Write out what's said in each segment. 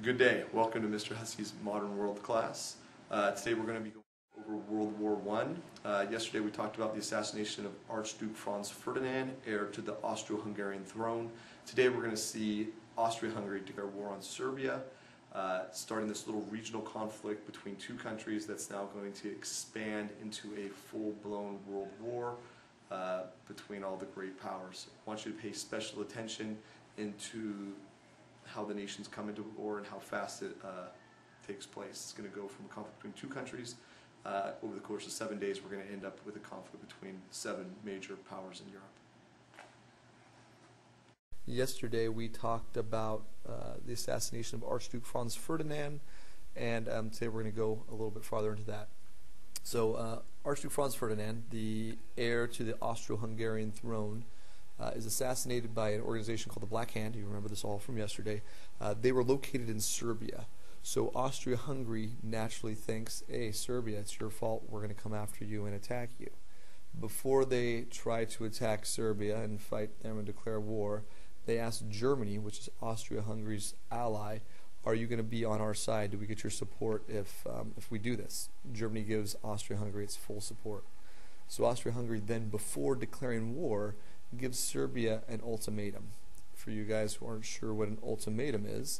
Good day. Welcome to Mr. Hussey's Modern World class. Today we're going to be going over World War I. Yesterday we talked about the assassination of Archduke Franz Ferdinand, heir to the Austro-Hungarian throne. Today we're going to see Austria-Hungary declare war on Serbia, starting this little regional conflict between two countries that's now going to expand into a full-blown world war between all the great powers. I want you to pay special attention into how the nations come into war and how fast it takes place. It's going to go from a conflict between two countries. Over the course of 7 days, we're going to end up with a conflict between 7 major powers in Europe. Yesterday we talked about the assassination of Archduke Franz Ferdinand, and today we're going to go a little bit farther into that. So Archduke Franz Ferdinand, the heir to the Austro-Hungarian throne, is assassinated by an organization called the Black Hand. You remember this all from yesterday. They were located in Serbia. So Austria-Hungary naturally thinks, hey, Serbia, it's your fault. We're going to come after you and attack you. Before they try to attack Serbia and fight them and declare war, they asked Germany, which is Austria-Hungary's ally, are you going to be on our side? Do we get your support if we do this? Germany gives Austria-Hungary its full support. So Austria-Hungary then, before declaring war, gives Serbia an ultimatum. For you guys who aren't sure what an ultimatum is,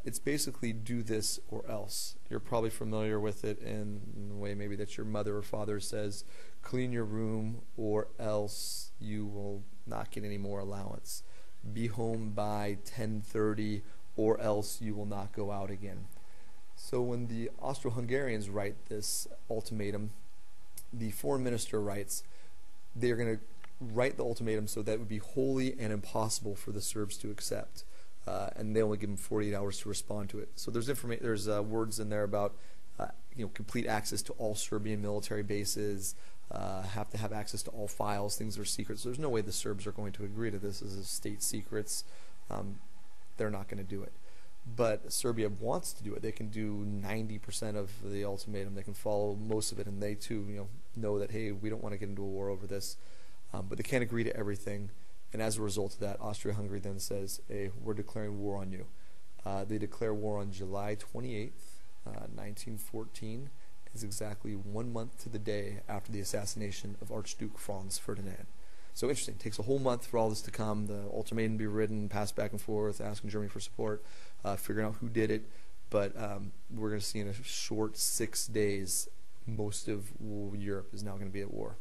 it's basically do this or else. You're probably familiar with it in the way maybe that your mother or father says, clean your room or else you will not get any more allowance. Be home by 10:30 or else you will not go out again. So when the Austro-Hungarians write this ultimatum, the foreign minister writes they're going to write the ultimatum so that it would be wholly and impossible for the Serbs to accept, and they only give them 48 hours to respond to it. So there's words in there about complete access to all Serbian military bases, have to have access to all files, things that are secret. So there's no way the Serbs are going to agree to this as state secrets. They're not going to do it. But Serbia wants to do it. They can do 90% of the ultimatum. They can follow most of it, and they too know that, hey, we don't want to get into a war over this. But they can't agree to everything, and as a result of that, Austria-Hungary then says, hey, we're declaring war on you. They declare war on July 28th, 1914. It's exactly 1 month to the day after the assassination of Archduke Franz Ferdinand. So interesting. It takes a whole month for all this to come, the ultimatum to be written, passed back and forth, asking Germany for support, figuring out who did it. But we're going to see in a short 6 days, most of Europe is now going to be at war.